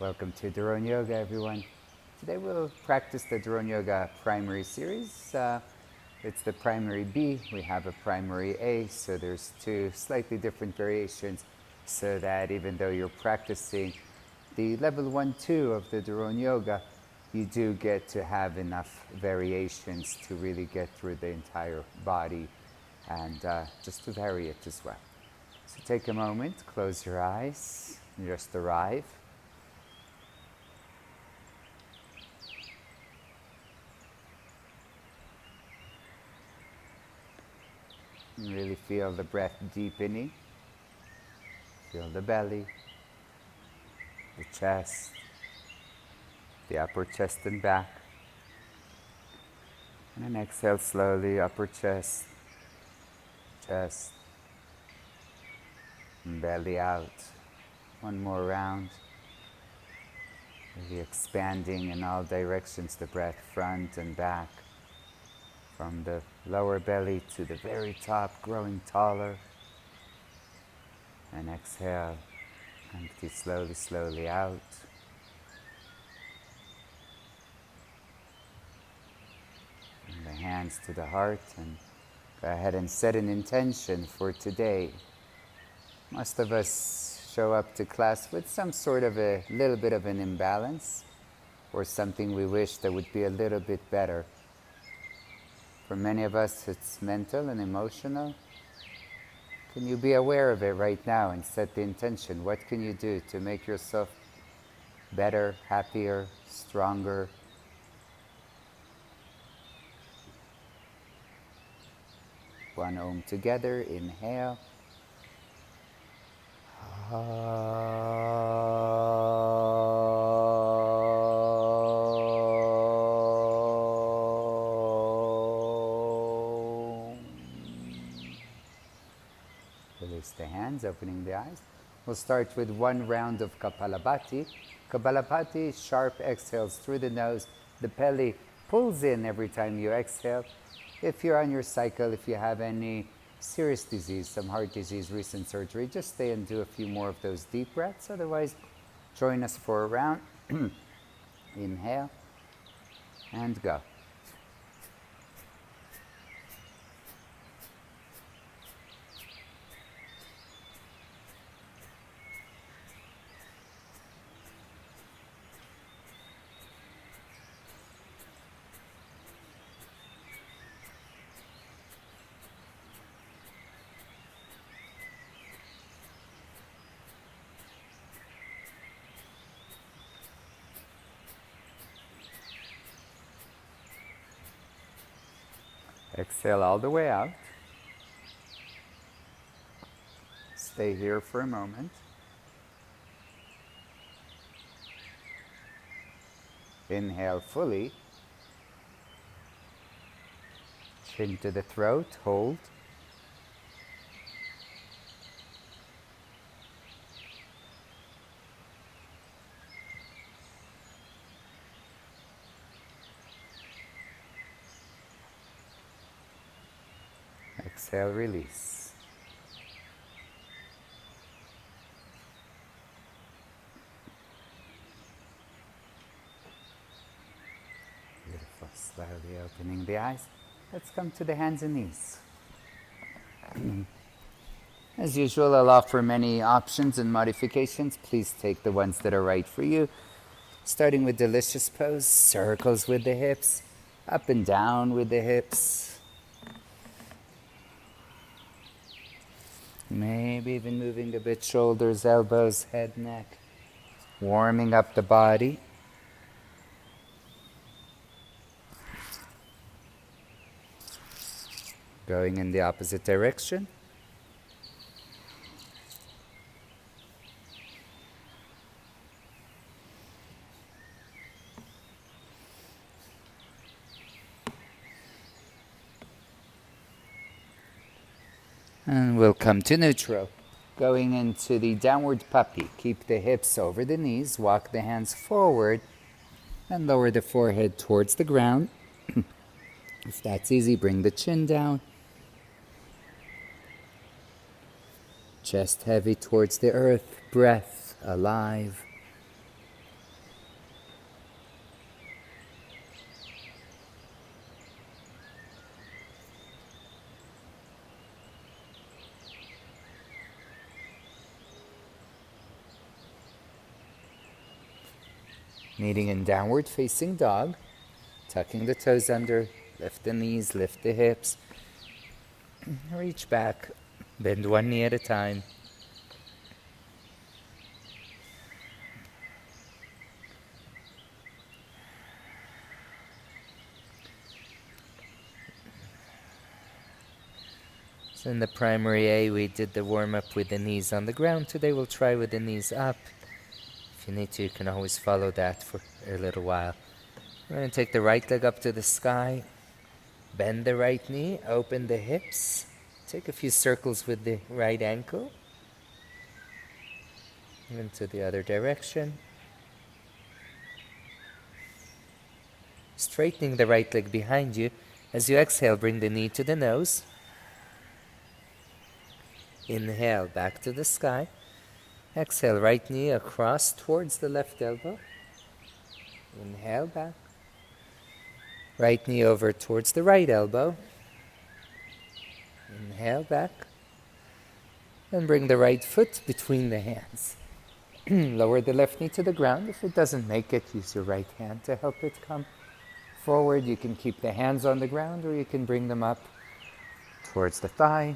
Welcome to Doron Yoga, everyone. Today we'll practice the Doron Yoga primary series. It's the primary B. We have a primary A, so there's two slightly different variations, so that even though you're practicing the level 1, 2 of the Doron Yoga, you do get to have enough variations to really get through the entire body and just to vary it as well. So take a moment, close your eyes, just arrive. And really feel the breath deepening. Feel the belly, the chest, the upper chest and back. And then exhale slowly, upper chest, chest, and belly out. One more round. Really expanding in all directions, the breath front and back. From the lower belly to the very top, growing taller. And exhale, empty slowly, slowly out. And the hands to the heart, and go ahead and set an intention for today. Most of us show up to class with some sort of a little bit of an imbalance, or something we wish that would be a little bit better. For many of us, it's mental and emotional. Can you be aware of it right now and set the intention? What can you do to make yourself better, happier, stronger? One Om together, inhale. Release the hands, opening the eyes. We'll start with one round of Kapalabhati. Kapalabhati, sharp exhales through the nose. The belly pulls in every time you exhale. If you're on your cycle, if you have any serious disease, some heart disease, recent surgery, just stay and do a few more of those deep breaths. Otherwise, join us for a round. Inhale and go. Exhale all the way out. Stay here for a moment. Inhale fully. Chin to the throat, hold. Exhale, release. Beautiful. Slowly opening the eyes. Let's come to the hands and knees. As usual, I'll offer many options and modifications. Please take the ones that are right for you. Starting with delicious pose, circles with the hips, up and down with the hips. Maybe even moving a bit, shoulders, elbows, head, neck. Warming up the body. Going in the opposite direction. And we'll come to neutral. Going into the downward puppy. Keep the hips over the knees. Walk the hands forward. And lower the forehead towards the ground. If that's easy, bring the chin down. Chest heavy towards the earth. Breath alive. Meeting in downward facing dog, tucking the toes under, lift the knees, lift the hips, reach back, bend one knee at a time. So in the primary A, we did the warm-up with the knees on the ground. Today we'll try with the knees up. If you need to, you can always follow that for a little while. We're going to take the right leg up to the sky, bend the right knee, open the hips, take a few circles with the right ankle, into the other direction. Straightening the right leg behind you. As you exhale, bring the knee to the nose. Inhale, back to the sky. Exhale, right knee across towards the left elbow. Inhale, back. Right knee over towards the right elbow. Inhale, back. And bring the right foot between the hands. Lower the left knee to the ground. If it doesn't make it, use your right hand to help it come forward. You can keep the hands on the ground, or you can bring them up towards the thigh.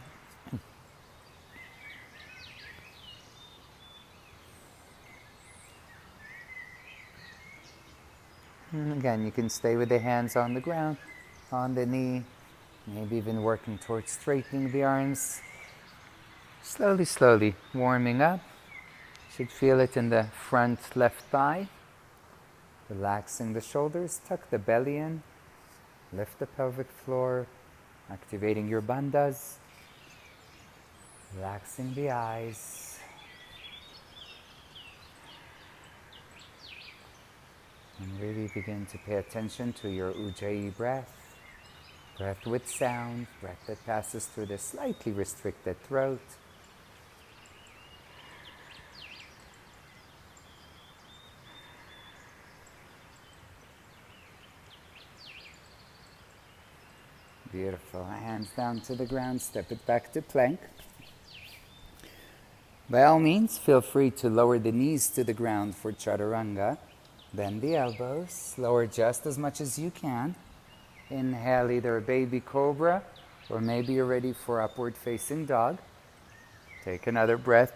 And again, you can stay with the hands on the ground, on the knee, maybe even working towards straightening the arms. Slowly, slowly warming up. Should feel it in the front left thigh. Relaxing the shoulders, tuck the belly in, lift the pelvic floor, activating your bandhas, relaxing the eyes. And really begin to pay attention to your Ujjayi breath. Breath with sound, breath that passes through the slightly restricted throat. Beautiful. Hands down to the ground, step it back to plank. By all means, feel free to lower the knees to the ground for chaturanga. Bend the elbows, lower just as much as you can. Inhale either a baby cobra, or maybe you're ready for upward facing dog. Take another breath.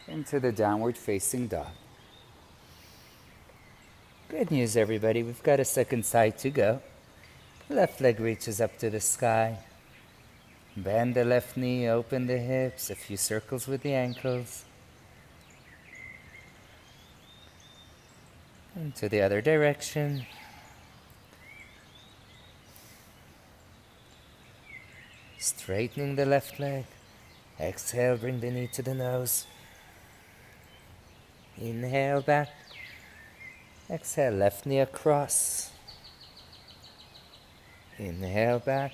Into the downward facing dog. Good news, everybody. We've got a second side to go. Left leg reaches up to the sky. Bend the left knee, open the hips, a few circles with the ankles. And to the other direction. Straightening the left leg. Exhale, bring the knee to the nose. Inhale back. Exhale, left knee across. Inhale back.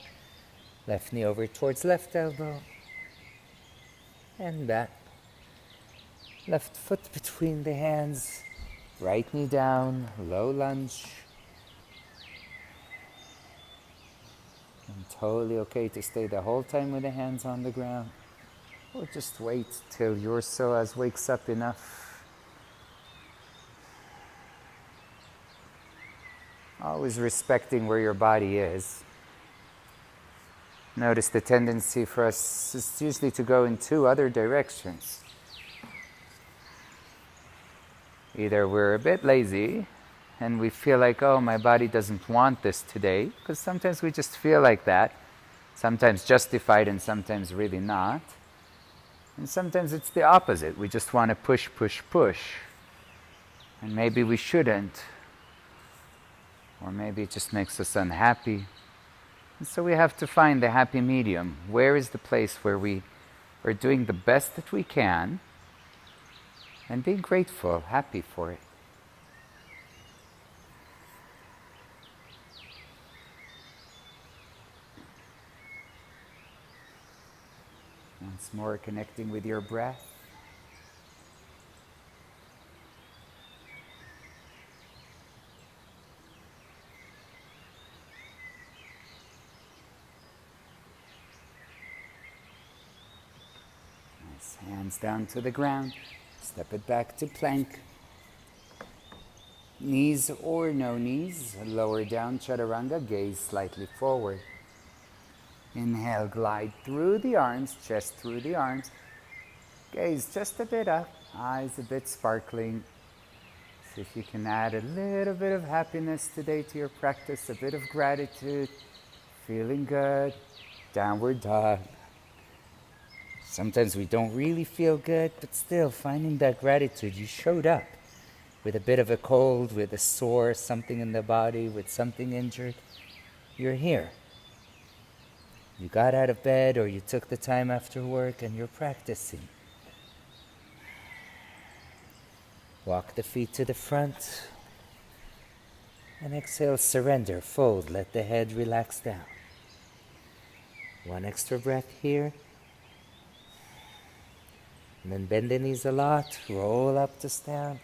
Left knee over towards left elbow. And back. Left foot between the hands. Right knee down, low lunge. And totally okay to stay the whole time with the hands on the ground. Or just wait till your psoas wakes up enough. Always respecting where your body is. Notice the tendency for us is usually to go in two other directions. Either we're a bit lazy and we feel like, oh, my body doesn't want this today, because sometimes we just feel like that, sometimes justified and sometimes really not. And sometimes it's the opposite. We just want to push, push, push. And maybe we shouldn't. Or maybe it just makes us unhappy. And so we have to find the happy medium. Where is the place where we are doing the best that we can and being grateful, happy for it? Once more, connecting with your breath. Hands down to the ground. Step it back to plank. Knees or no knees. Lower down, chaturanga. Gaze slightly forward. Inhale, glide through the arms, chest through the arms. Gaze just a bit up, eyes a bit sparkling. See if you can add a little bit of happiness today to your practice, a bit of gratitude, feeling good. Downward dog. Sometimes we don't really feel good, but still finding that gratitude. You showed up with a bit of a cold, with a sore, something in the body, with something injured. You're here. You got out of bed or you took the time after work and you're practicing. Walk the feet to the front and exhale, surrender, fold, let the head relax down. One extra breath here. And then bend the knees a lot, roll up to stand.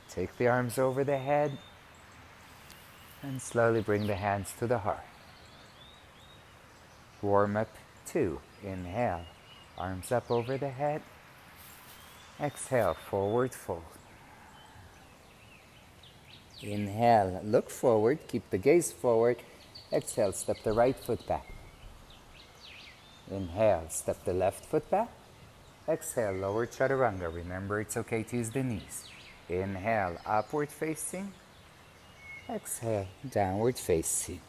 Take the arms over the head and slowly bring the hands to the heart. Warm up 2. Inhale, arms up over the head. Exhale, forward fold. Inhale, look forward, keep the gaze forward. Exhale, step the right foot back. Inhale, step the left foot back. Exhale, lower chaturanga. Remember, it's okay to use the knees. Inhale, upward facing. Exhale, downward facing.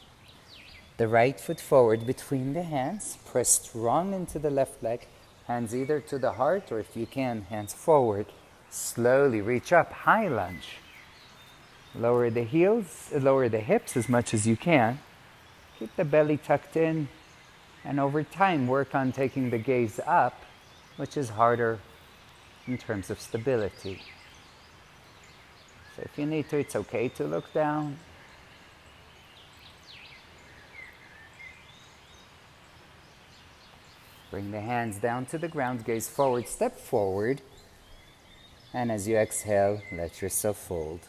The right foot forward between the hands. Press strong into the left leg. Hands either to the heart or if you can, hands forward. Slowly reach up, high lunge. Lower the heels, lower the hips as much as you can. Keep the belly tucked in. And over time, work on taking the gaze up, which is harder in terms of stability. So if you need to, it's okay to look down. Bring the hands down to the ground, gaze forward, step forward. And as you exhale, let yourself fold.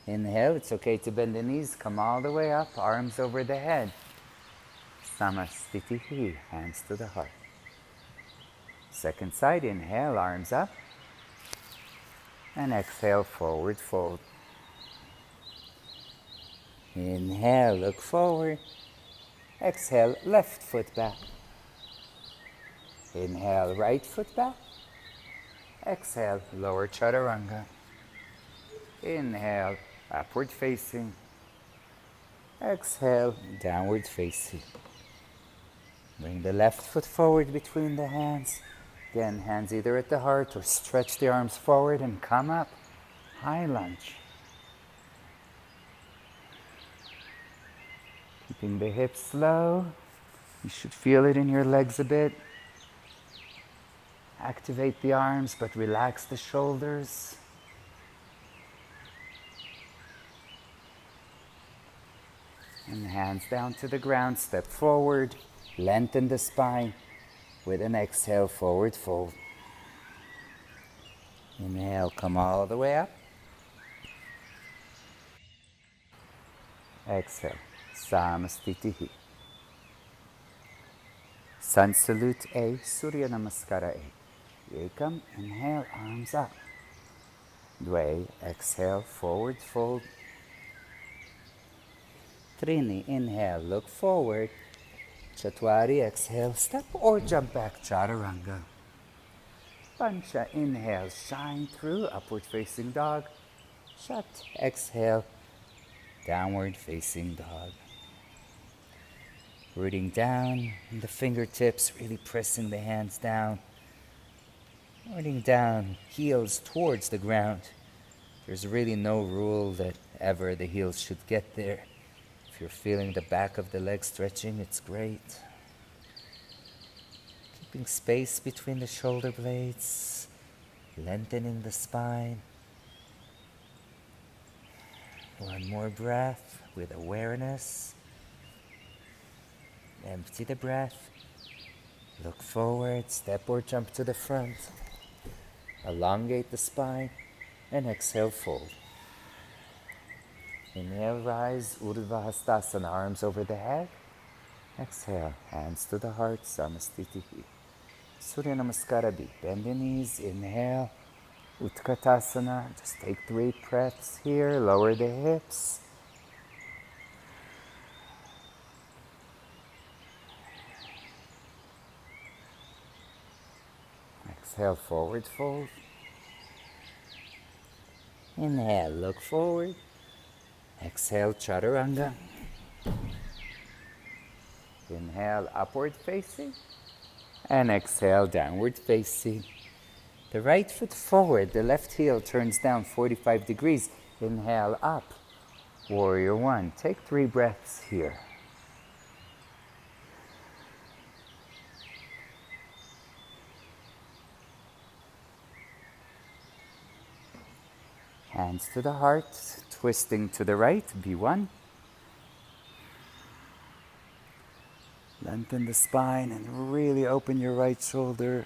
Inhale, it's okay to bend the knees, come all the way up, arms over the head. Samastitihi, hands to the heart. Second side, inhale, arms up. And exhale, forward fold. Inhale, look forward. Exhale, left foot back. Inhale, right foot back. Exhale, lower chaturanga. Inhale, upward facing. Exhale, downward facing. Bring the left foot forward between the hands. Again, hands either at the heart or stretch the arms forward and come up. High lunge. Keeping the hips low. You should feel it in your legs a bit. Activate the arms, but relax the shoulders. And hands down to the ground, step forward, lengthen the spine. With an exhale, forward fold. Inhale, come all the way up. Exhale, Samastitihi. Sun salute A, Surya Namaskara A. Ekam, inhale, arms up. Dve, exhale, forward fold. Trini, inhale, look forward. Chatwari, exhale, step or jump back, chaturanga. Pancha, inhale, shine through, upward facing dog. Shat, exhale, downward facing dog. Rooting down, and the fingertips really pressing the hands down. Rooting down, heels towards the ground. There's really no rule that ever the heels should get there. If you're feeling the back of the leg stretching, it's great. Keeping space between the shoulder blades, lengthening the spine. One more breath with awareness. Empty the breath. Look forward, step or jump to the front. Elongate the spine and exhale, fold. Inhale, rise, Urdhva Hastasana, arms over the head. Exhale, hands to the heart, Samastitihi. Surya Namaskara B. Bend the knees, inhale. Utkatasana, just take 3 breaths here, lower the hips. Exhale, forward fold. Inhale, look forward. Exhale, chaturanga. Inhale, upward facing. And exhale, downward facing. The right foot forward, the left heel turns down 45 degrees. Inhale, up. Warrior 1. Take 3 breaths here. Hands to the heart, twisting to the right, B1. Lengthen the spine and really open your right shoulder.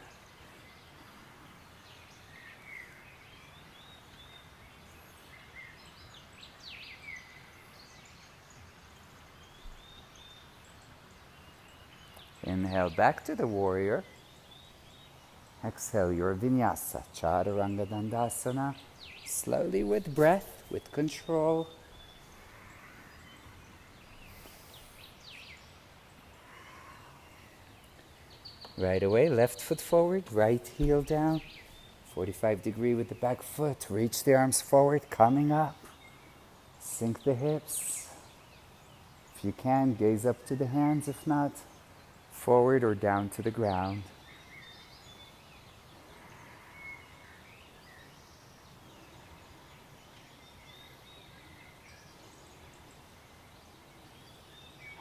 Inhale back to the warrior. Exhale your vinyasa, chaturanga dandasana. Slowly with breath, with control. Right away, left foot forward, right heel down. 45 degree with the back foot. Reach the arms forward, coming up. Sink the hips. If you can, gaze up to the hands. If not, forward or down to the ground.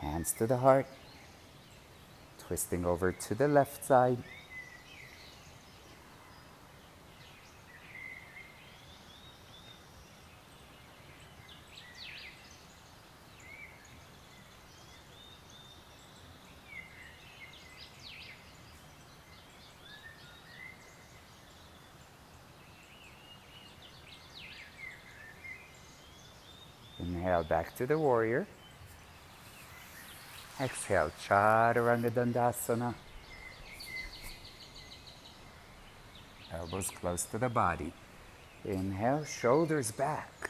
Hands to the heart. Twisting over to the left side. Inhale back to the warrior. Exhale, chaturanga dandasana. Elbows close to the body. Inhale, shoulders back.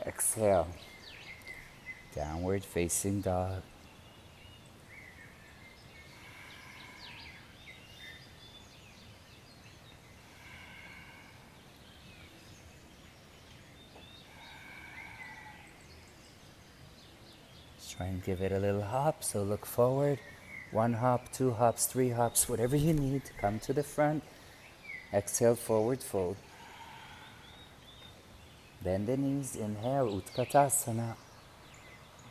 Exhale, downward facing dog. Try and give it a little hop, so look forward. 1 hop, 2 hops, 3 hops, whatever you need. Come to the front. Exhale, forward fold. Bend the knees, inhale, Utkatasana.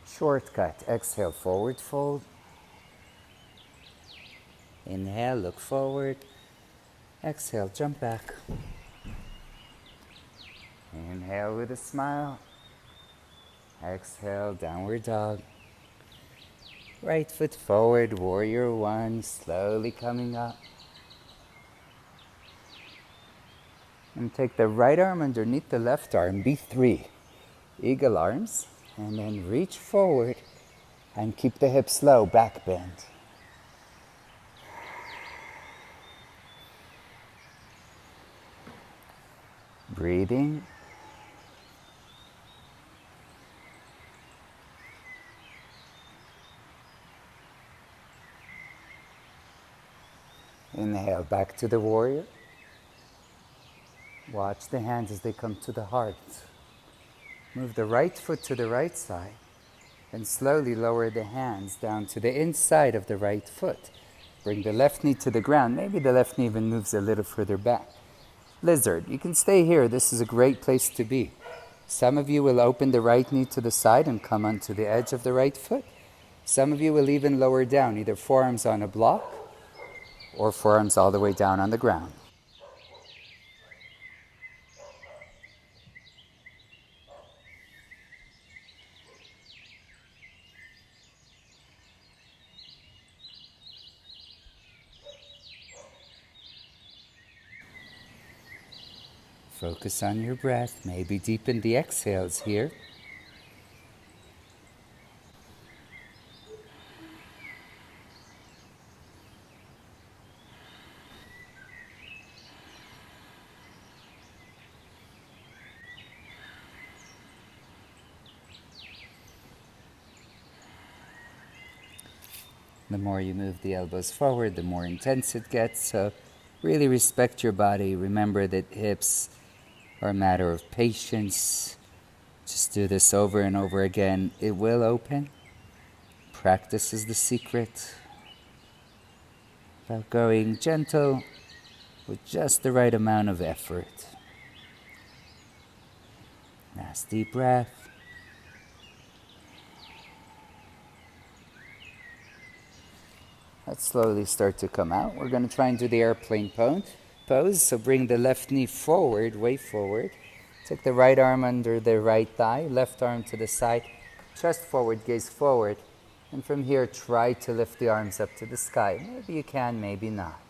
Shortcut, exhale, forward fold. Inhale, look forward. Exhale, jump back. Inhale with a smile. Exhale, downward dog. Right foot forward, warrior 1, slowly coming up. And take the right arm underneath the left arm, B3. Eagle arms, and then reach forward and keep the hips low, back bend. Breathing. Inhale, back to the warrior. Watch the hands as they come to the heart. Move the right foot to the right side and slowly lower the hands down to the inside of the right foot. Bring the left knee to the ground. Maybe the left knee even moves a little further back. Lizard, you can stay here. This is a great place to be. Some of you will open the right knee to the side and come onto the edge of the right foot. Some of you will even lower down, either forearms on a block or forearms all the way down on the ground. Focus on your breath. Maybe deepen the exhales here. The more you move the elbows forward, the more intense it gets. So really respect your body. Remember that hips are a matter of patience. Just do this over and over again. It will open. Practice is the secret. About going gentle with just the right amount of effort. Last deep breath. Let's slowly start to come out. We're going to try and do the airplane pose. So bring the left knee forward, way forward. Take the right arm under the right thigh, left arm to the side, chest forward, gaze forward. And from here, try to lift the arms up to the sky. Maybe you can, maybe not.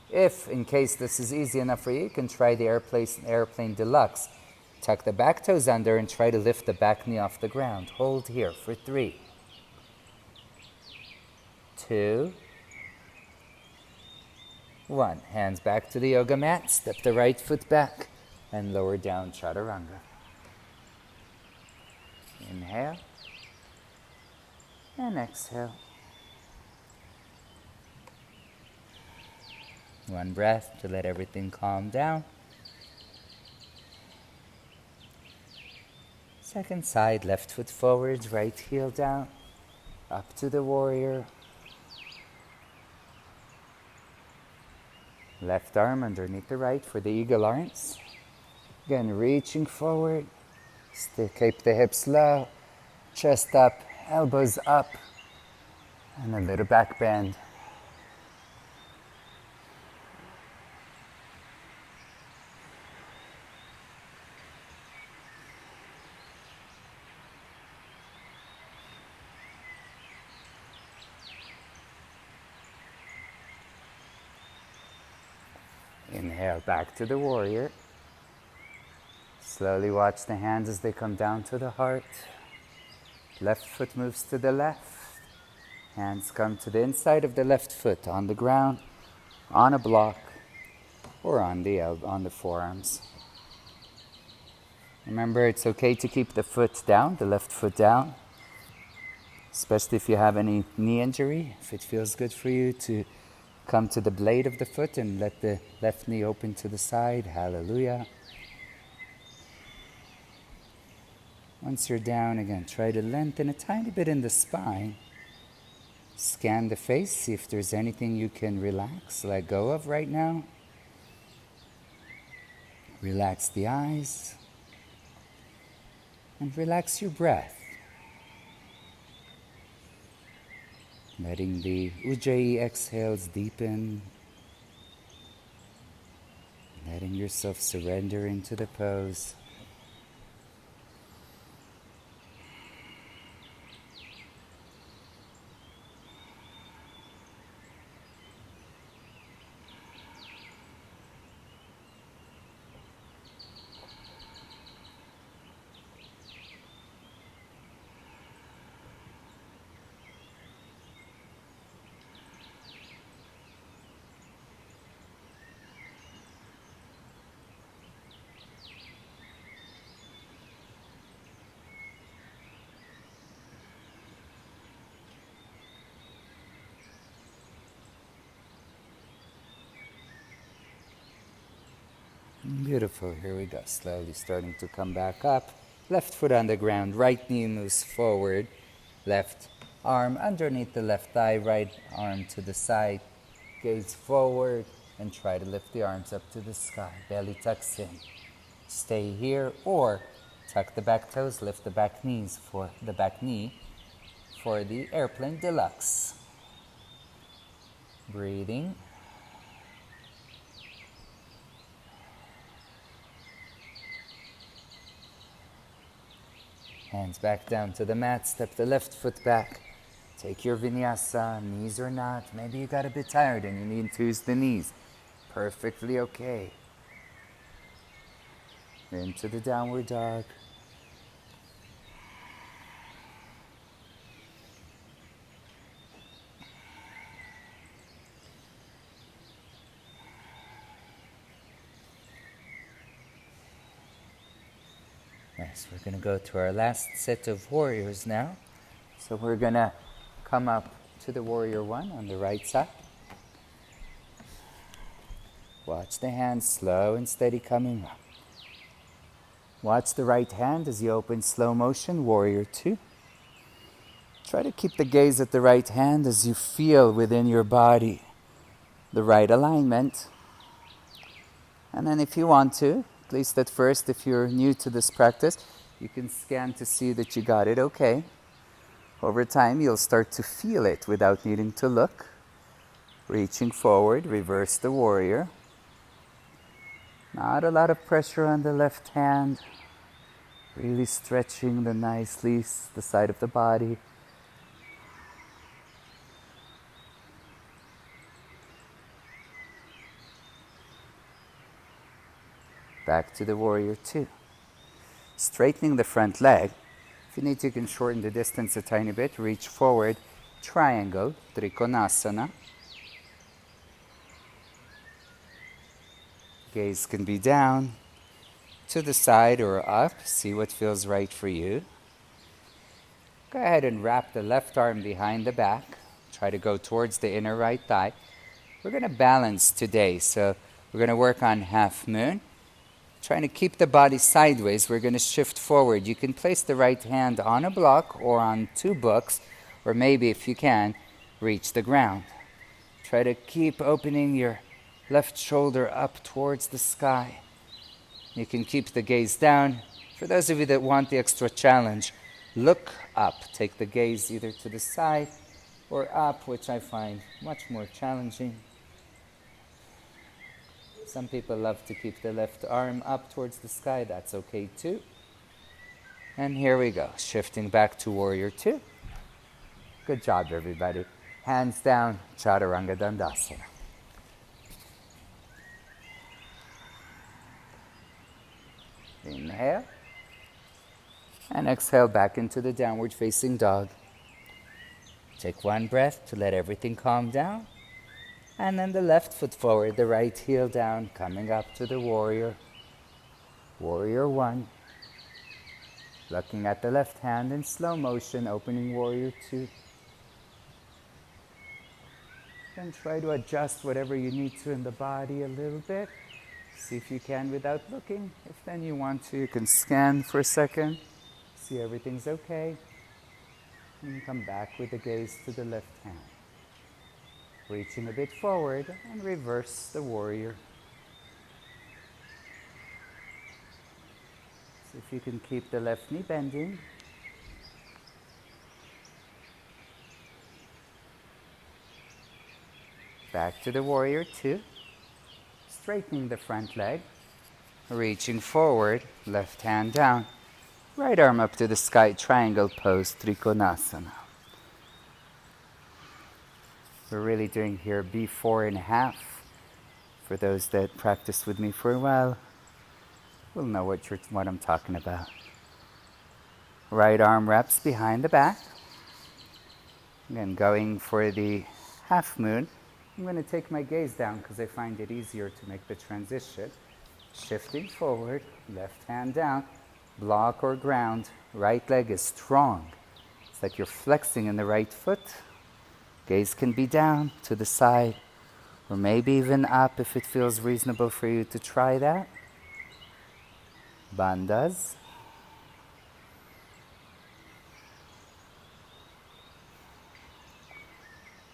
If, in case this is easy enough for you, you can try the airplane deluxe. Tuck the back toes under and try to lift the back knee off the ground. Hold here for 3, 2, 1. Hands back to the yoga mat. Step the right foot back and lower down chaturanga. Inhale and exhale. One breath to let everything calm down. Second side, left foot forwards, right heel down, up to the warrior. Left arm underneath the right for the eagle arms. Again, reaching forward. Keep the hips low, chest up, elbows up, and a little back bend. Inhale back to the warrior. Slowly watch the hands as they come down to the heart. Left foot moves to the left. Hands come to the inside of the left foot on the ground, on a block, or on the forearms. Remember, it's okay to keep the foot down, the left foot down, especially if you have any knee injury. If it feels good for you to come to the blade of the foot and let the left knee open to the side. Hallelujah. Once you're down again, try to lengthen a tiny bit in the spine. Scan the face, see if there's anything you can relax, let go of right now. Relax the eyes. And relax your breath. Letting the Ujjayi exhales deepen. Letting yourself surrender into the pose. Beautiful. Here we go. Slowly starting to come back up. Left foot on the ground. Right knee moves forward. Left arm underneath the left thigh. Right arm to the side. Gaze forward and try to lift the arms up to the sky. Belly tucks in. Stay here or tuck the back toes. Lift the back knees for the back knee for the airplane deluxe. Breathing. Hands back down to the mat, step the left foot back. Take your vinyasa, knees or not. Maybe you got a bit tired and you need to use the knees. Perfectly okay. Into the downward dog. Yes, we're going to go to our last set of warriors now. So we're going to come up to the warrior one on the right side. Watch the hand slow and steady coming up. Watch the right hand as you open slow motion, warrior two. Try to keep the gaze at the right hand as you feel within your body the right alignment. And then if you want to, at least at first, if you're new to this practice, you can scan to see that you got it okay. Over time, you'll start to feel it without needing to look. Reaching forward, reverse the warrior. Not a lot of pressure on the left hand. Really stretching the side of the body. Back to the warrior two. Straightening the front leg. If you need to, you can shorten the distance a tiny bit. Reach forward, triangle, trikonasana. Gaze can be down, to the side or up. See what feels right for you. Go ahead and wrap the left arm behind the back. Try to go towards the inner right thigh. We're going to balance today, so we're going to work on half moon. Trying to keep the body sideways, we're going to shift forward. You can place the right hand on a block or on two books, or maybe, if you can, reach the ground. Try to keep opening your left shoulder up towards the sky. You can keep the gaze down. For those of you that want the extra challenge, look up. Take the gaze either to the side or up, which I find much more challenging. Some people love to keep the left arm up towards the sky. That's okay too. And here we go. Shifting back to warrior two. Good job, everybody. Hands down, Chaturanga Dandasana. Inhale. And exhale back into the downward facing dog. Take one breath to let everything calm down. And then the left foot forward, the right heel down, coming up to the warrior. Warrior one. Looking at the left hand in slow motion, opening warrior two. Then try to adjust whatever you need to in the body a little bit. See if you can without looking. If then you want to, you can scan for a second. See everything's okay. And come back with the gaze to the left hand. Reaching a bit forward and reverse the warrior. See if you can keep the left knee bending. Back to the warrior two. Straightening the front leg. Reaching forward, left hand down. Right arm up to the sky, triangle pose, Trikonasana. We're really doing here B4.5. For those that practice with me for a while, will know what I'm talking about. Right arm wraps behind the back. Again, going for the half moon. I'm going to take my gaze down because I find it easier to make the transition. Shifting forward, left hand down, block or ground. Right leg is strong. It's like you're flexing in the right foot. Gaze can be down to the side, or maybe even up if it feels reasonable for you to try that. Bandhas.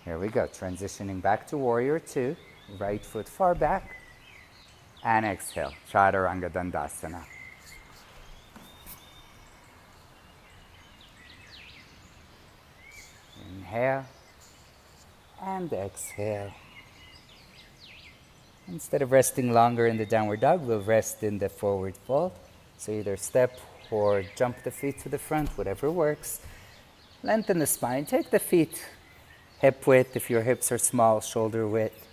Here we go, transitioning back to warrior two. Right foot far back. And exhale, Chaturanga Dandasana. Inhale. And exhale. Instead of resting longer in the downward dog, we'll rest in the forward fold. So either step or jump the feet to the front, whatever works. Lengthen the spine. Take the feet hip width if your hips are small, shoulder width.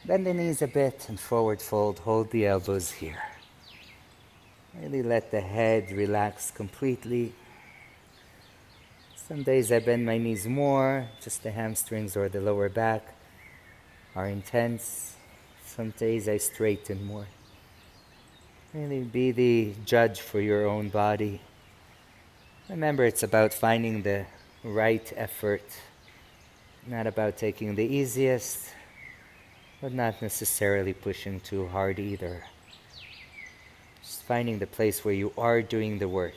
Bend the knees a bit and forward fold. Hold the elbows here. Really let the head relax completely. Some days I bend my knees more, just the hamstrings or the lower back are intense. Some days I straighten more. Really be the judge for your own body. Remember, it's about finding the right effort Not about taking the easiest, but not necessarily pushing too hard either. Just finding the place where you are doing the work.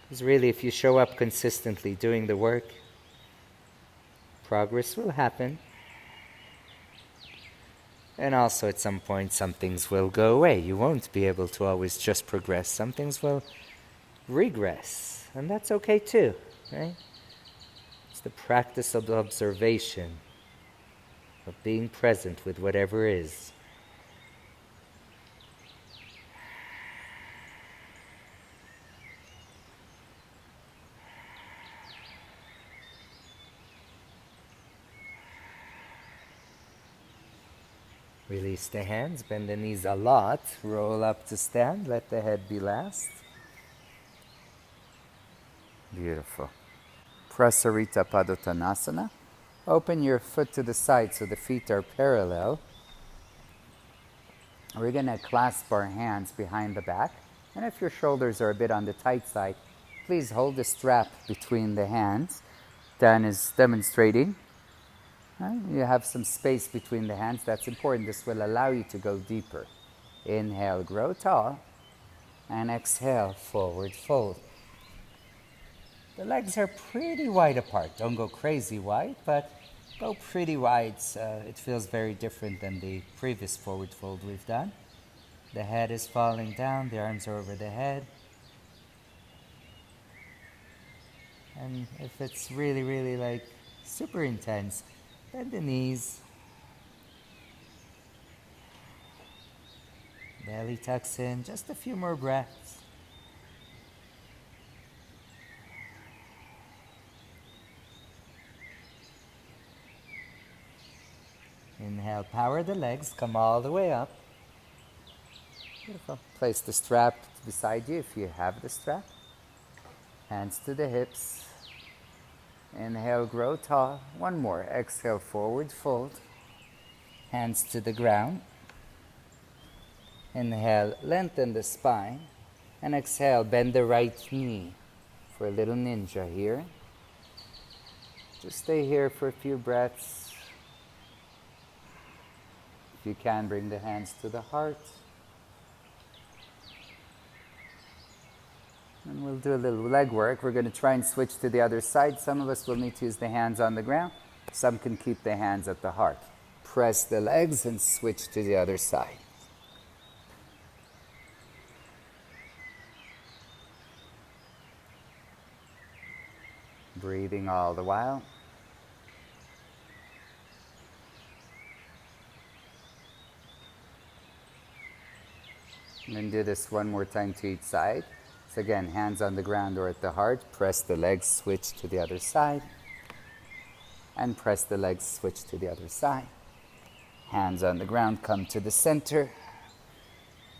Because really, if you show up consistently doing the work, progress will happen. And also at some point, some things will go away. You won't be able to always just progress. Some things will regress. And that's okay too, right? It's the practice of observation, of being present with whatever is. Release the hands, bend the knees a lot, roll up to stand, let the head be last. Beautiful. Prasarita Padottanasana. Open your foot to the side so the feet are parallel. We're going to clasp our hands behind the back. And if your shoulders are a bit on the tight side, please hold the strap between the hands. Dan is demonstrating. You have some space between the hands. That's important. This will allow you to go deeper. Inhale, grow tall. And exhale, forward fold. The legs are pretty wide apart. Don't go crazy wide, but go pretty wide. It feels very different than the previous forward fold we've done. The head is falling down. The arms are over the head. And if it's really, really like super intense, bend the knees. Belly tucks in. Just a few more breaths. Inhale, power the legs, come all the way up. Beautiful. Place the strap beside you if you have the strap. Hands to the hips. Inhale, grow tall. One more. Exhale, forward fold. Hands to the ground. Inhale, lengthen the spine. And exhale, bend the right knee for a little ninja here. Just stay here for a few breaths. If you can, bring the hands to the heart. And we'll do a little leg work. We're going to try and switch to the other side. Some of us will need to use the hands on the ground. Some can keep the hands at the heart. Press the legs and switch to the other side. Breathing all the while. And then do this one more time to each side. So again, hands on the ground or at the heart. Press the legs, switch to the other side. And press the legs, switch to the other side. Hands on the ground, come to the center.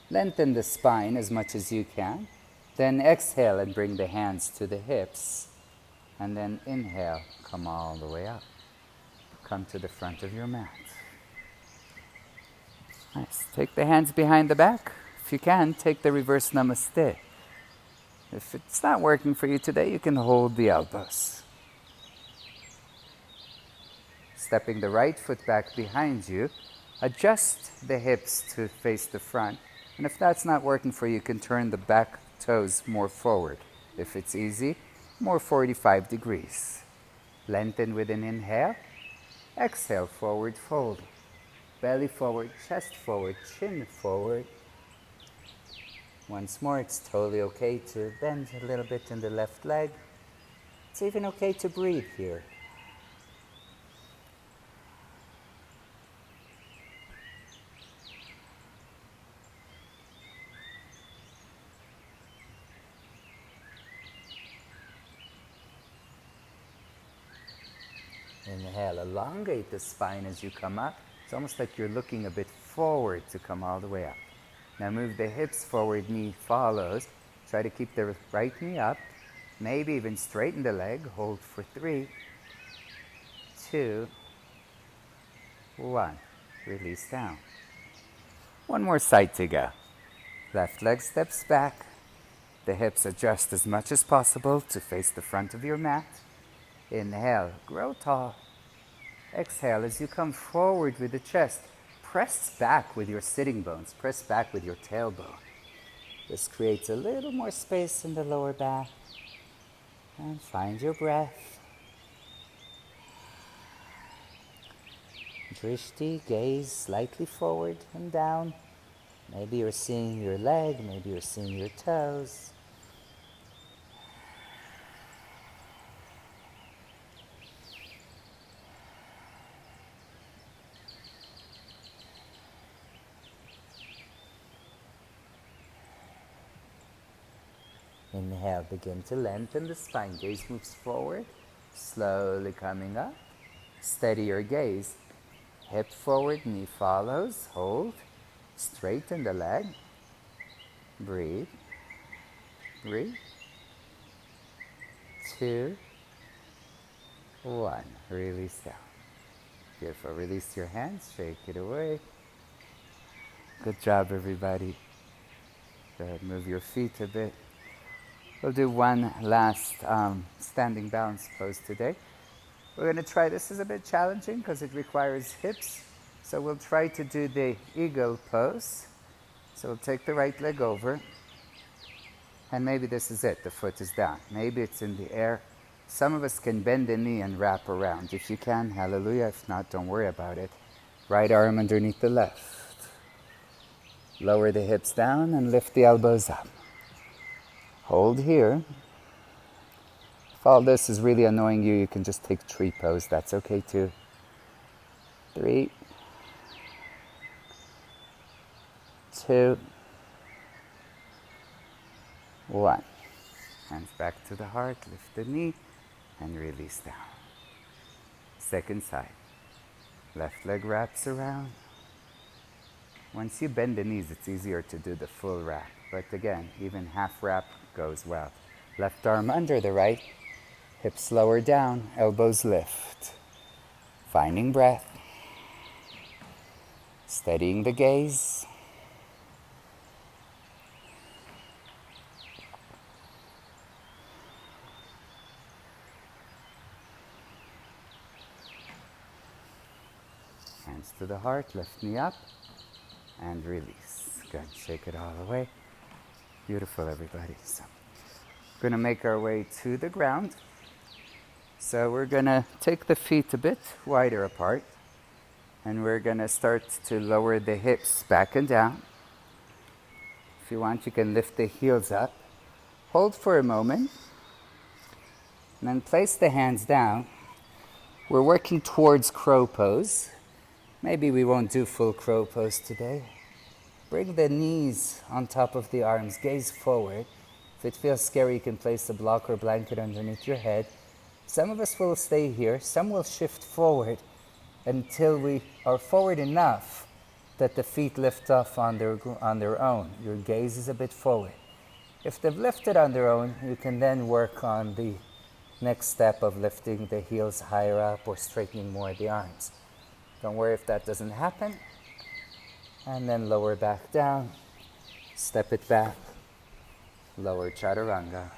Lengthen the spine as much as you can. Then exhale and bring the hands to the hips. And then inhale, come all the way up. Come to the front of your mat. Nice. Take the hands behind the back. If you can, take the reverse namaste. If it's not working for you today, you can hold the elbows. Stepping the right foot back behind you, adjust the hips to face the front. And if that's not working for you, you can turn the back toes more forward. If it's easy, more 45 degrees. Lengthen with an inhale. Exhale, forward fold. Belly forward, chest forward, chin forward. Once more, it's totally okay to bend a little bit in the left leg. It's even okay to breathe here. Inhale, elongate the spine as you come up. It's almost like you're looking a bit forward to come all the way up. Now move the hips forward, knee follows. Try to keep the right knee up. Maybe even straighten the leg. Hold for 3, 2, 1. Release down. One more side to go. Left leg steps back. The hips adjust as much as possible to face the front of your mat. Inhale, grow tall. Exhale, as you come forward with the chest, press back with your sitting bones, press back with your tailbone. This creates a little more space in the lower back. And find your breath. Drishti, gaze slightly forward and down. Maybe you're seeing your leg, maybe you're seeing your toes. Inhale, begin to lengthen the spine. Gaze moves forward, slowly coming up. Steady your gaze. Hip forward, knee follows. Hold. Straighten the leg. Breathe. 3, 2, 1. Release down. Beautiful. Release your hands. Shake it away. Good job, everybody. Go ahead, move your feet a bit. We'll do one last standing balance pose today. We're going to try, this is a bit challenging because it requires hips. So we'll try to do the eagle pose. So we'll take the right leg over. And maybe this is it, the foot is down. Maybe it's in the air. Some of us can bend the knee and wrap around. If you can, hallelujah. If not, don't worry about it. Right arm underneath the left. Lower the hips down and lift the elbows up. Hold here. If all this is really annoying you, you can just take tree pose. That's okay too. 3, 2, 1. Hands back to the heart. Lift the knee and release down. Second side. Left leg wraps around. Once you bend the knees, it's easier to do the full wrap. But again, even half wrap goes well. Left arm under the right. Hips lower down, elbows lift. Finding breath. Steadying the gaze. Hands to the heart, lift knee up, and release. Good, shake it all away. Beautiful, everybody. So, we're going to make our way to the ground. So we're going to take the feet a bit wider apart. And we're going to start to lower the hips back and down. If you want, you can lift the heels up. Hold for a moment. And then place the hands down. We're working towards crow pose. Maybe we won't do full crow pose today. Bring the knees on top of the arms. Gaze forward. If it feels scary, you can place a block or blanket underneath your head. Some of us will stay here. Some will shift forward until we are forward enough that the feet lift off on their own. Your gaze is a bit forward. If they've lifted on their own, you can then work on the next step of lifting the heels higher up or straightening more the arms. Don't worry if that doesn't happen. And then lower back down. Step it back. Lower chaturanga.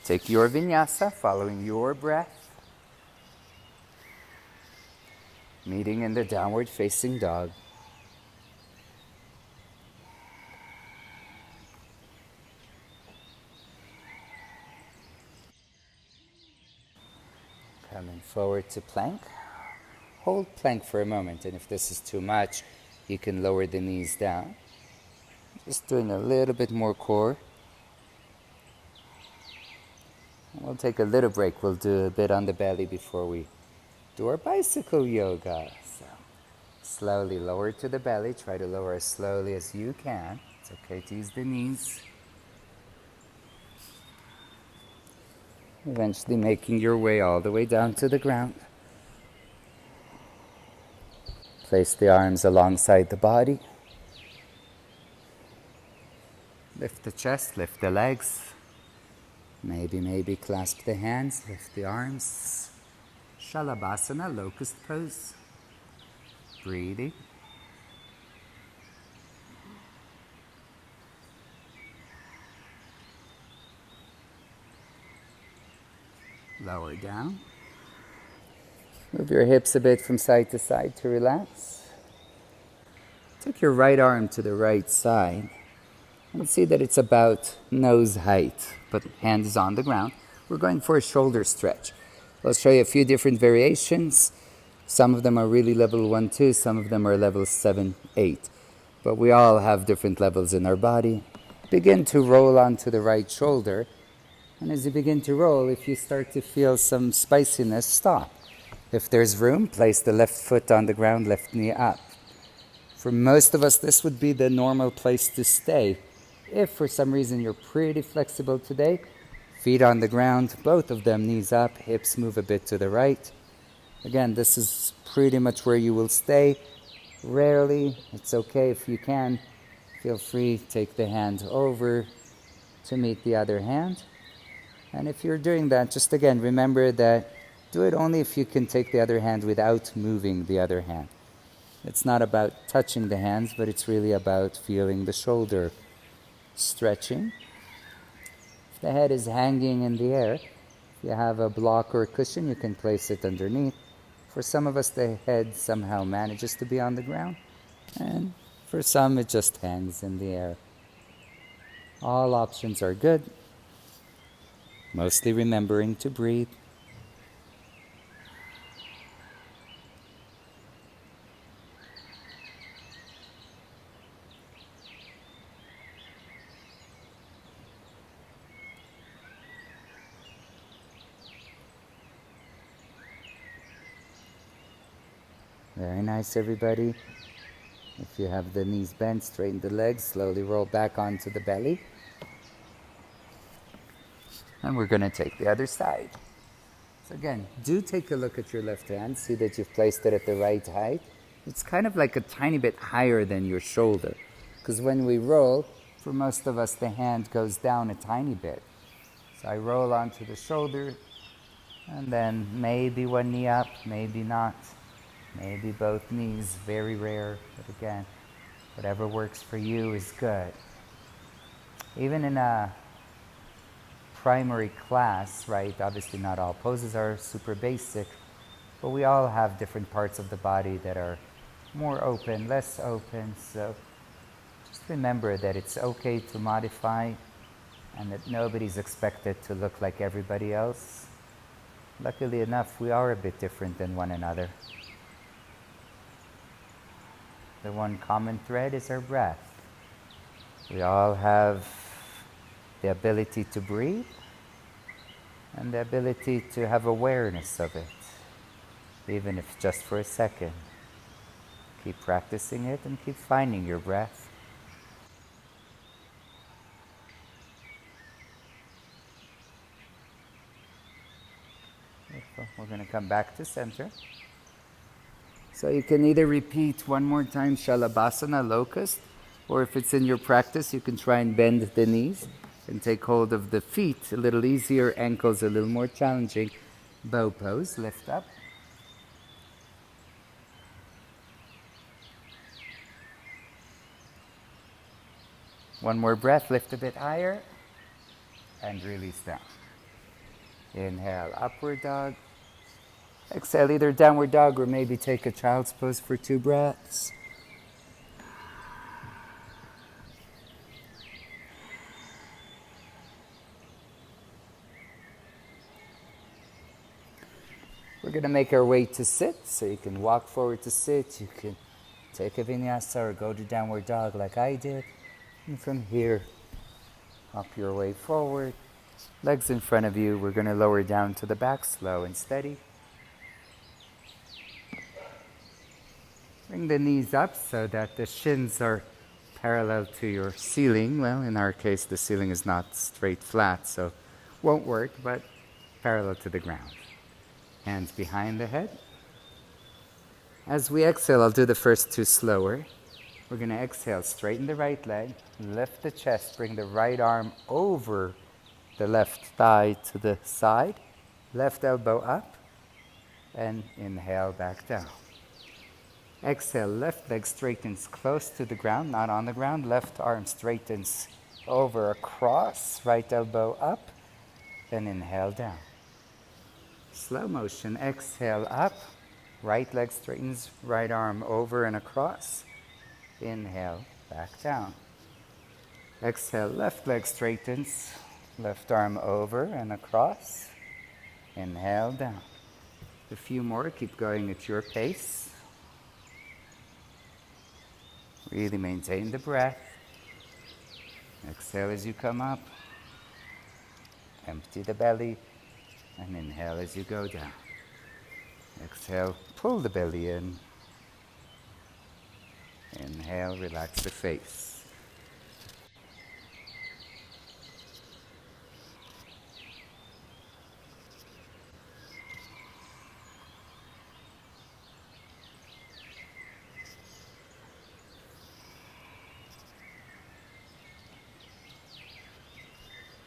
Take your vinyasa, following your breath. Meeting in the downward facing dog. Coming forward to plank. Hold plank for a moment, and if this is too much, you can lower the knees down. Just doing a little bit more core. We'll take a little break. We'll do a bit on the belly before we do our bicycle yoga. So slowly lower to the belly. Try to lower as slowly as you can. It's okay to use the knees. Eventually making your way all the way down to the ground. Place the arms alongside the body. Lift the chest, lift the legs. Maybe clasp the hands, lift the arms. Shavasana, locust pose. Breathing. Lower down. Move your hips a bit from side to side to relax. Take your right arm to the right side and see that it's about nose height, but hand is on the ground. We're going for a shoulder stretch. I'll show you a few different variations. Some of them are really level 1, 2, some of them are level 7, 8. But we all have different levels in our body. Begin to roll onto the right shoulder. And as you begin to roll, if you start to feel some spiciness, stop. If there's room, place the left foot on the ground, left knee up. For most of us, this would be the normal place to stay. If for some reason you're pretty flexible today, feet on the ground, both of them, knees up, hips move a bit to the right. Again, this is pretty much where you will stay. Rarely, it's okay if you can, feel free, take the hand over to meet the other hand. And if you're doing that, just again, remember that do it only if you can take the other hand without moving the other hand. It's not about touching the hands, but it's really about feeling the shoulder stretching. If the head is hanging in the air, if you have a block or a cushion, you can place it underneath. For some of us, the head somehow manages to be on the ground, and for some, it just hangs in the air. All options are good. Mostly remembering to breathe. Very nice, everybody. If you have the knees bent, straighten the legs, slowly roll back onto the belly. And we're going to take the other side. So again, do take a look at your left hand. See that you've placed it at the right height. It's kind of like a tiny bit higher than your shoulder. Because when we roll, for most of us, the hand goes down a tiny bit. So I roll onto the shoulder, and then maybe one knee up, maybe not. Maybe both knees, very rare, but again, whatever works for you is good. Even in a primary class, right, obviously not all poses are super basic, but we all have different parts of the body that are more open, less open, so just remember that it's okay to modify and that nobody's expected to look like everybody else. Luckily enough, we are a bit different than one another. The one common thread is our breath. We all have the ability to breathe and the ability to have awareness of it, even if just for a second. Keep practicing it and keep finding your breath. We're going to come back to center. So you can either repeat one more time Shalabhasana, locust, or if it's in your practice, you can try and bend the knees and take hold of the feet a little easier, ankles a little more challenging. Bow pose, lift up. One more breath, lift a bit higher, and release down. Inhale, upward dog. Exhale, either downward dog or maybe take a child's pose for 2 breaths. We're going to make our way to sit, so you can walk forward to sit, you can take a vinyasa or go to downward dog like I did. And from here, hop your way forward. Legs in front of you, we're going to lower down to the back, slow and steady. Bring the knees up so that the shins are parallel to your ceiling. Well, in our case, the ceiling is not straight flat, so won't work, but parallel to the ground. Hands behind the head. As we exhale, I'll do the first 2 slower. We're going to exhale, straighten the right leg, lift the chest, bring the right arm over the left thigh to the side, left elbow up, and inhale back down. Exhale, left leg straightens close to the ground, not on the ground. Left arm straightens over across, right elbow up, and inhale down. Slow motion, exhale up. Right leg straightens, right arm over and across. Inhale, back down. Exhale, left leg straightens, left arm over and across. Inhale, down. A few more, keep going at your pace. Really maintain the breath. Exhale as you come up. Empty the belly. And inhale as you go down. Exhale, pull the belly in. Inhale, relax the face.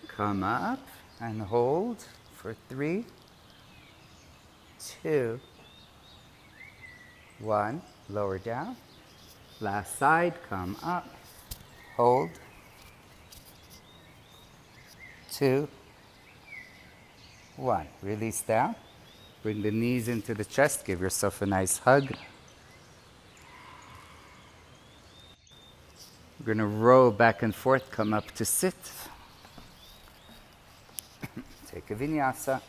Come up and hold for 3, 2, 1. Lower down. Last side, come up. Hold. 2, 1. Release down. Bring the knees into the chest. Give yourself a nice hug. We're going to roll back and forth. Come up to sit. Take a vinyasa.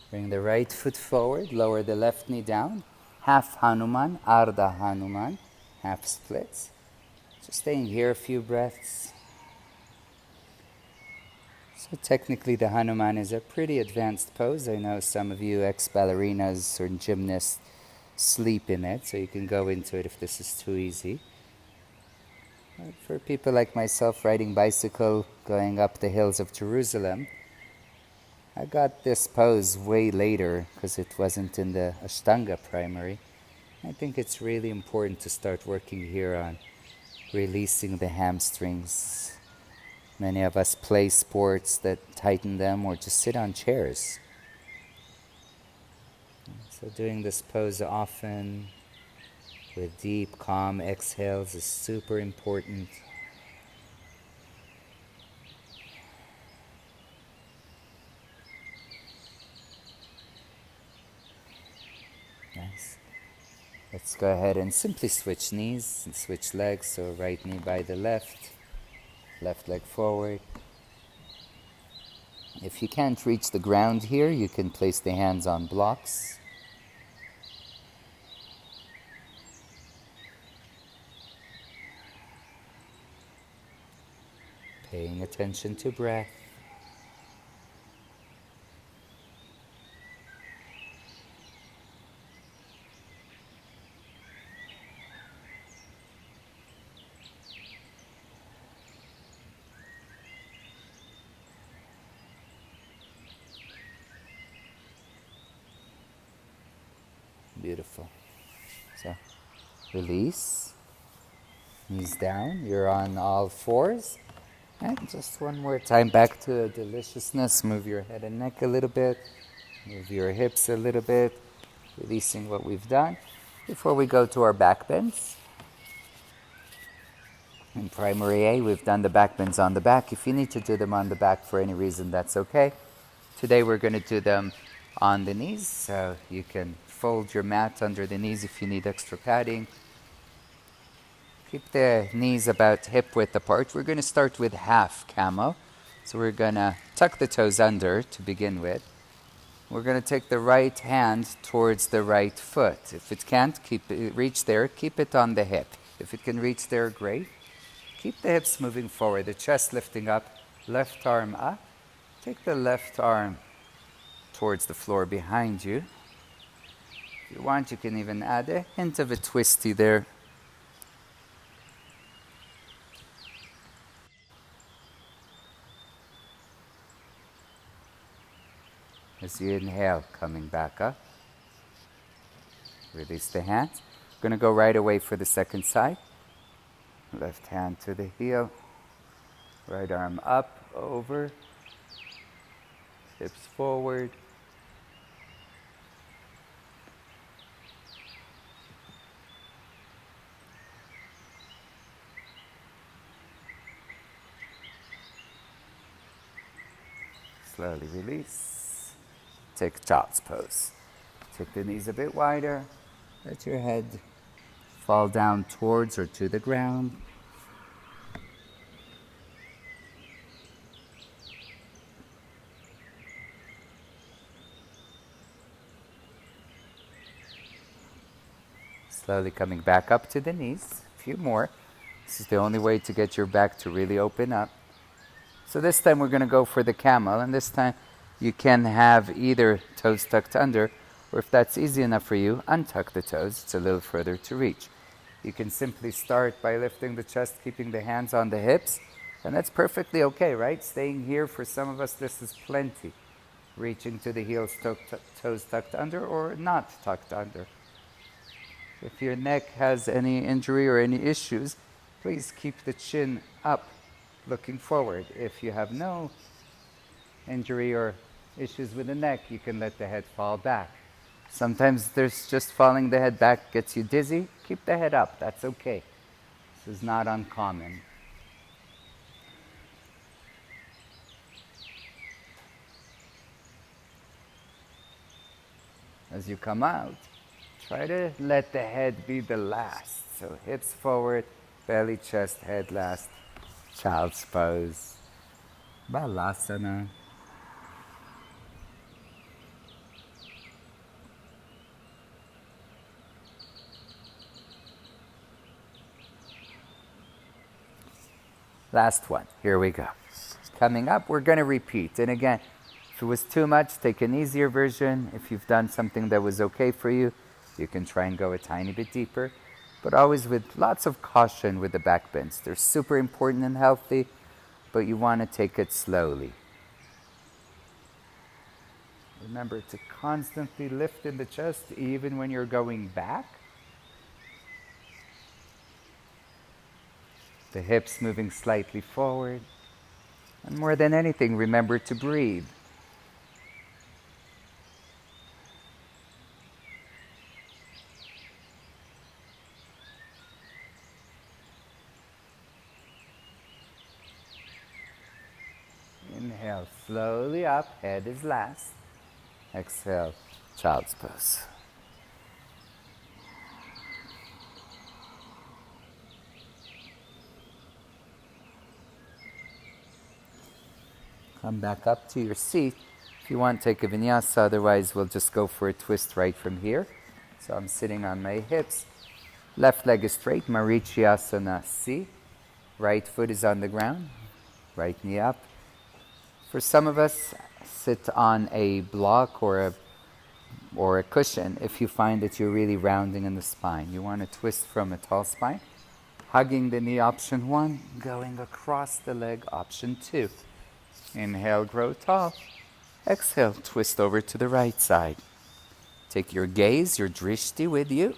Bring the right foot forward, lower the left knee down. Half Hanuman, Ardha Hanuman, half splits. Just staying here a few breaths. So technically the Hanuman is a pretty advanced pose. I know some of you ex-ballerinas or gymnasts sleep in it, so you can go into it if this is too easy. But for people like myself riding bicycle, going up the hills of Jerusalem, I got this pose way later because it wasn't in the Ashtanga primary. I think it's really important to start working here on releasing the hamstrings. Many of us play sports that tighten them or just sit on chairs. So doing this pose often with deep, calm exhales is super important. Nice. Let's go ahead and simply switch knees and switch legs. So right knee by the left, left leg forward. If you can't reach the ground here, you can place the hands on blocks. Paying attention to breath. Beautiful. So, release. Knees down. You're on all fours. And just one more time back to deliciousness. Move your head and neck a little bit. Move your hips a little bit. Releasing what we've done. Before we go to our back bends. In primary A, we've done the back bends on the back. If you need to do them on the back for any reason, that's okay. Today we're going to do them on the knees. So you can fold your mat under the knees if you need extra padding. Keep the knees about hip width apart. We're going to start with half camel. So we're going to tuck the toes under to begin with. We're going to take the right hand towards the right foot. If it can't reach there, keep it on the hip. If it can reach there, great. Keep the hips moving forward, the chest lifting up, left arm up. Take the left arm towards the floor behind you. If you want, you can even add a hint of a twisty there. As you inhale, coming back up. Release the hands. We're going to go right away for the second side. Left hand to the heel. Right arm up, over. Hips forward. Slowly release. Take child's pose. Take the knees a bit wider. Let your head fall down towards or to the ground. Slowly coming back up to the knees. A few more. This is the only way to get your back to really open up. So this time we're going to go for the camel, and this time you can have either toes tucked under, or if that's easy enough for you, untuck the toes. It's a little further to reach. You can simply start by lifting the chest, keeping the hands on the hips, and that's perfectly okay, right? Staying here, for some of us, this is plenty. Reaching to the heels, toes tucked under or not tucked under. If your neck has any injury or any issues, please keep the chin up, looking forward. If you have no injury or issues with the neck, you can let the head fall back. Sometimes there's just falling the head back gets you dizzy. Keep the head up, that's okay. This is not uncommon. As you come out, try to let the head be the last. So hips forward, belly, chest, head last. Child's pose. Balasana. Last one. Here we go. Coming up, we're going to repeat. And again, if it was too much, take an easier version. If you've done something that was okay for you, you can try and go a tiny bit deeper. But always with lots of caution with the back bends. They're super important and healthy, but you want to take it slowly. Remember to constantly lift in the chest even when you're going back. The hips moving slightly forward. And more than anything, remember to breathe. Inhale slowly up, head is last. Exhale, child's pose. Come back up to your seat. If you want, take a vinyasa, otherwise we'll just go for a twist right from here. So I'm sitting on my hips. Left leg is straight, Marichyasana C. Right foot is on the ground, right knee up. For some of us, sit on a block or a cushion if you find that you're really rounding in the spine. You want to twist from a tall spine. Hugging the knee, option 1. Going across the leg, option 2. Inhale, grow tall. Exhale, twist over to the right side. Take your gaze, your drishti with you.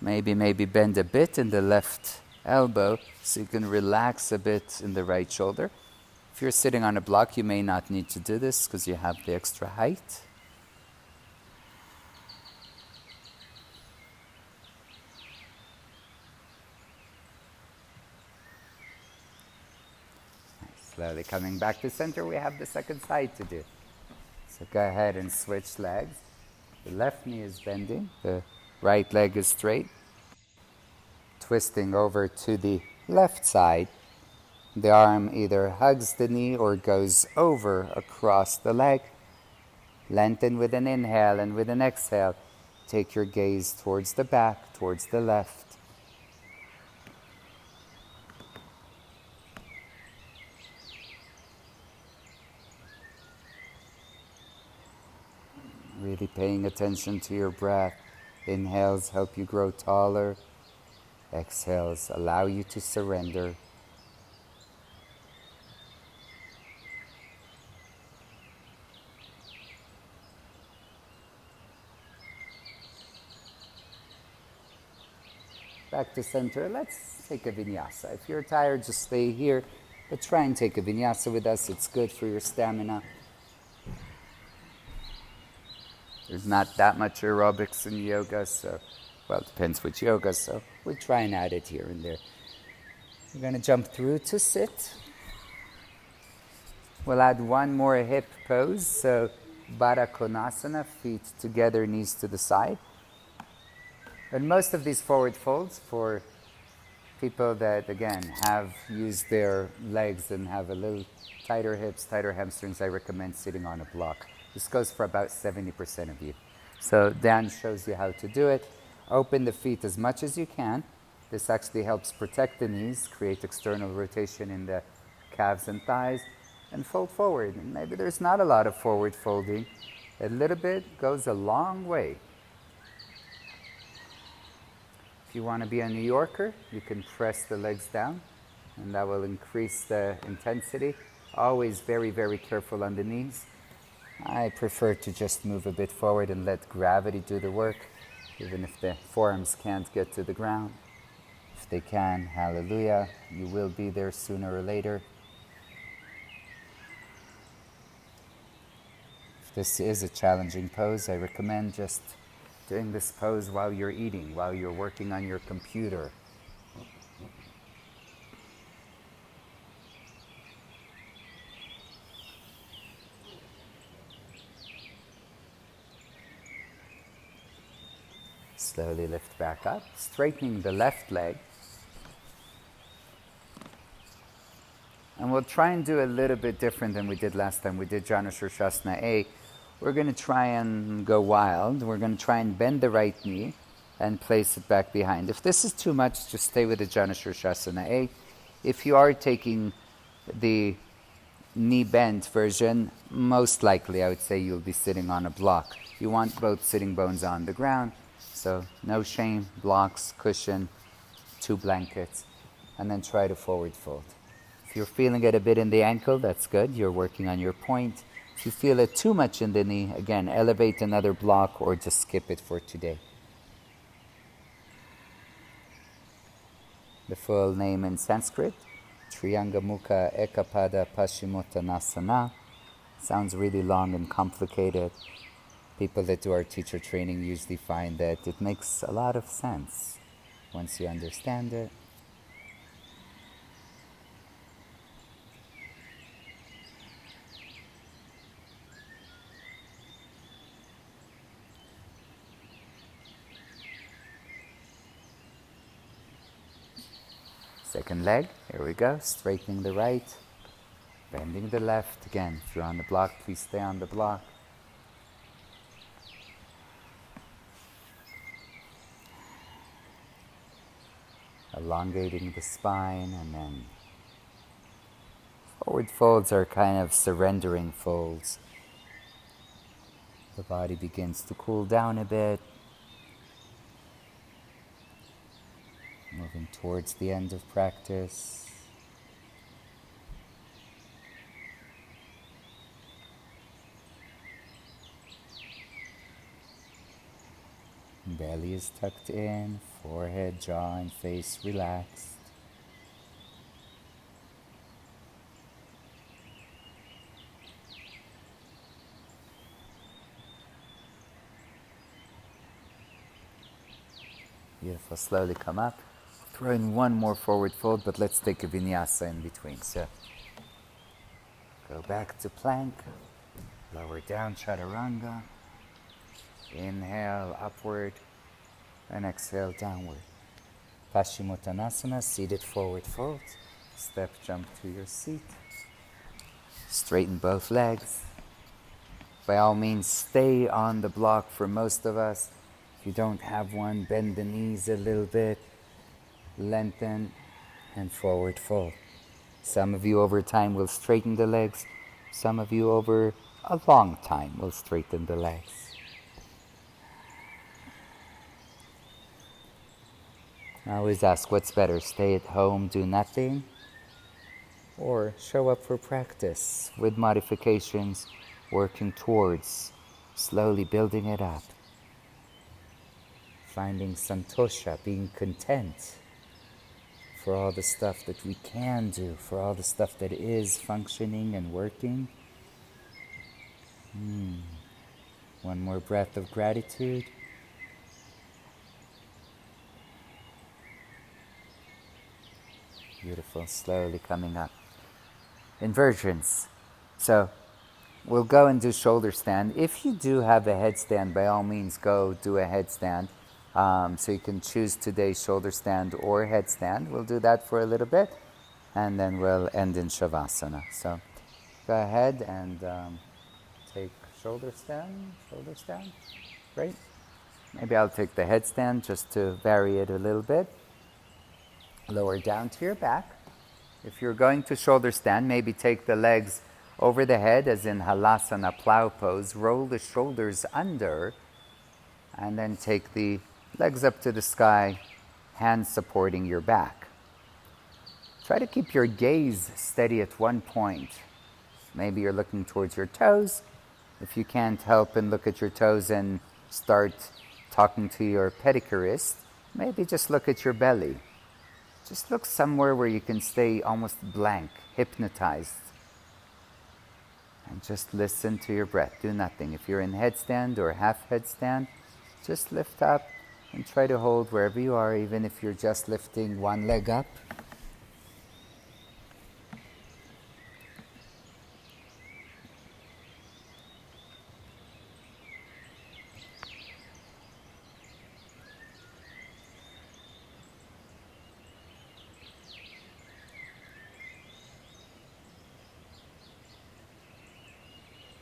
Maybe bend a bit in the left elbow so you can relax a bit in the right shoulder. If you're sitting on a block, you may not need to do this because you have the extra height. Slowly coming back to center, we have the second side to do. So go ahead and switch legs. The left knee is bending, the right leg is straight. Twisting over to the left side. The arm either hugs the knee or goes over across the leg. Lengthen with an inhale, and with an exhale, take your gaze towards the back, towards the left. Really paying attention to your breath. Inhales help you grow taller. Exhales allow you to surrender. Back to center. Let's take a vinyasa. If you're tired, just stay here, but try and take a vinyasa with us. It's good for your stamina. There's not that much aerobics in yoga, so, well, it depends which yoga, so we try and add it here and there. We're going to jump through to sit. We'll add one more hip pose. So Baddha Konasana, feet together, knees to the side. And most of these forward folds for people that, again, have used their legs and have a little tighter hips, tighter hamstrings, I recommend sitting on a block. This goes for about 70% of you. So Dan shows you how to do it. Open the feet as much as you can. This actually helps protect the knees, create external rotation in the calves and thighs, and fold forward. And maybe there's not a lot of forward folding. A little bit goes a long way. If you want to be a New Yorker, you can press the legs down, and that will increase the intensity. Always very, very careful on the knees. I prefer to just move a bit forward and let gravity do the work, even if the forearms can't get to the ground. If they can, hallelujah, you will be there sooner or later. If this is a challenging pose, I recommend just doing this pose while you're eating, while you're working on your computer. Slowly lift back up, straightening the left leg. And we'll try and do a little bit different than we did last time. We did Janu Shirshasana A. We're going to try and go wild. We're going to try and bend the right knee and place it back behind. If this is too much, just stay with the Janu Shirshasana A. If you are taking the knee bent version, most likely I would say you'll be sitting on a block. You want both sitting bones on the ground. So no shame, blocks, cushion, 2 blankets, and then try to forward fold. If you're feeling it a bit in the ankle, that's good. You're working on your point. If you feel it too much in the knee, again, elevate another block or just skip it for today. The full name in Sanskrit, Triangamukha Ekapada Paschimottanasana. Sounds really long and complicated. People that do our teacher training usually find that it makes a lot of sense once you understand it. Second leg, here we go, straightening the right, bending the left. Again, if you're on the block, please stay on the block. Elongating the spine, and then forward folds are kind of surrendering folds. The body begins to cool down a bit. Moving towards the end of practice. Belly is tucked in, forehead, jaw, and face relaxed. Beautiful. Slowly come up. Throw in one more forward fold, but let's take a vinyasa in between. So go back to plank, lower down, chaturanga. Inhale upward and exhale downward. Paschimottanasana, seated forward fold. Step jump to your seat. Straighten both legs. By all means, stay on the block for most of us. If you don't have one, bend the knees a little bit. Lengthen and forward fold. Some of you over time will straighten the legs. Some of you over a long time will straighten the legs. I always ask, what's better, stay at home, do nothing, or show up for practice with modifications, working towards, slowly building it up, finding santosha, being content for all the stuff that we can do, for all the stuff that is functioning and working. One more breath of gratitude. Beautiful, slowly coming up. Inversions. So we'll go and do shoulder stand. If you do have a headstand, by all means go do a headstand. So you can choose today's shoulder stand or headstand. We'll do that for a little bit, and then we'll end in Shavasana. So go ahead and take shoulder stand, Great. Maybe I'll take the headstand just to vary it a little bit. Lower down to your back. If you're going to shoulder stand, maybe take the legs over the head, as in halasana, plow pose. Roll the shoulders under, and then take the legs up to the sky, hands supporting your back. Try to keep your gaze steady at one point. Maybe you're looking towards your toes. If you can't help and look at your toes and start talking to your pedicurist, maybe just look at your belly. Just look somewhere where you can stay almost blank, hypnotized. And just listen to your breath. Do nothing. If you're in headstand or half headstand, just lift up and try to hold wherever you are, even if you're just lifting one leg up.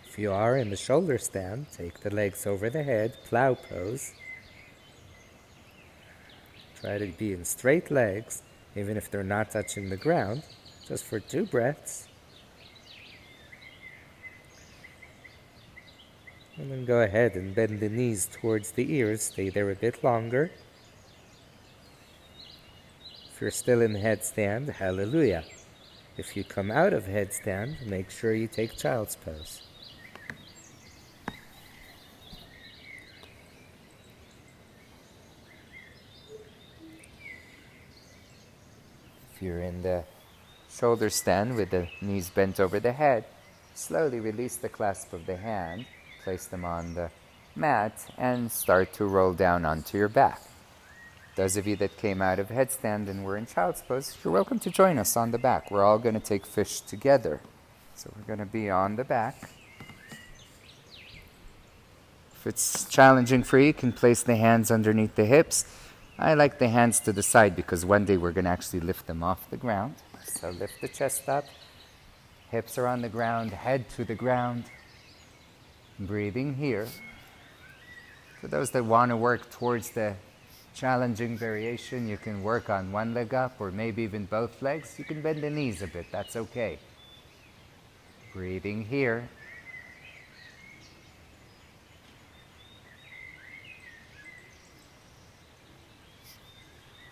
If you are in the shoulder stand, take the legs over the head, plow pose. Try to be in straight legs, even if they're not touching the ground, just for 2 breaths. And then go ahead and bend the knees towards the ears. Stay there a bit longer. If you're still in headstand, hallelujah. If you come out of headstand, make sure you take child's pose. If you're in the shoulder stand with the knees bent over the head, slowly release the clasp of the hand, place them on the mat, and start to roll down onto your back. Those of you that came out of headstand and were in child's pose, you're welcome to join us on the back. We're all going to take fish together. So we're going to be on the back. If it's challenging for you, you can place the hands underneath the hips. I like the hands to the side because one day we're going to actually lift them off the ground. So lift the chest up, hips are on the ground, head to the ground. Breathing here. For those that want to work towards the challenging variation, you can work on one leg up or maybe even both legs. You can bend the knees a bit, that's okay. Breathing here.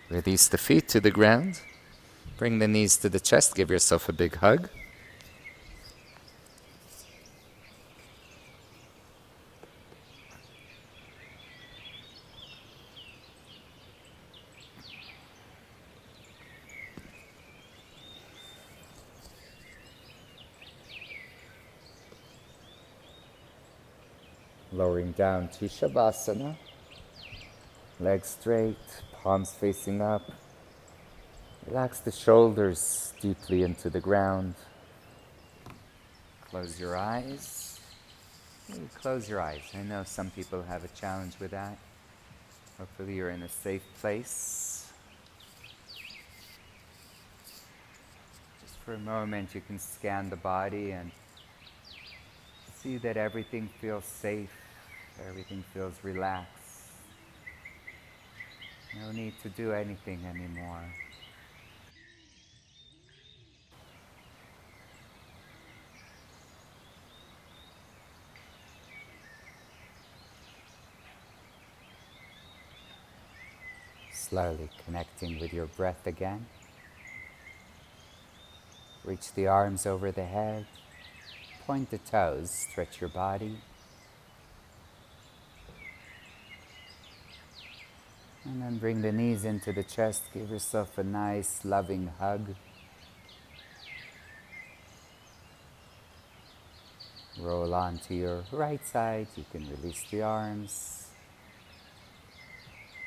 Release the feet to the ground. Bring the knees to the chest. Give yourself a big hug. Lowering down to Shavasana. Legs straight, palms facing up. Relax the shoulders deeply into the ground. Close your eyes. Close your eyes. I know some people have a challenge with that. Hopefully you're in a safe place. Just for a moment you can scan the body and see that everything feels safe. Everything feels relaxed. No need to do anything anymore. Slowly connecting with your breath again. Reach the arms over the head. Point the toes. Stretch your body. And then bring the knees into the chest. Give yourself a nice, loving hug. Roll onto your right side. You can release the arms.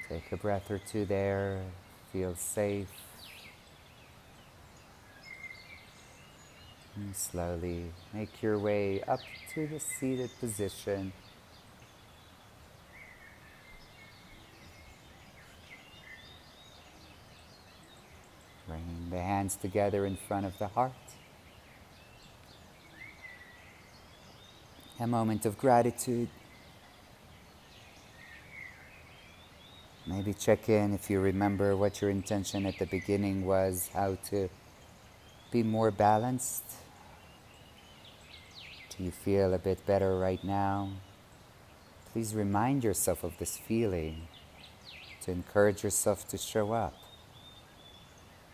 Take a breath or two there. Feel safe. And slowly make your way up to the seated position. Bringing the hands together in front of the heart. A moment of gratitude. Maybe check in if you remember what your intention at the beginning was, how to be more balanced. Do you feel a bit better right now? Please remind yourself of this feeling to encourage yourself to show up.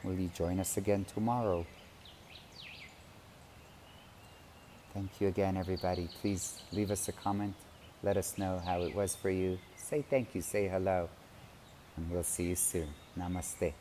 Will you join us again tomorrow? Thank you again, everybody. Please leave us a comment. Let us know how it was for you. Say thank you, say hello, and we'll see you soon. Namaste.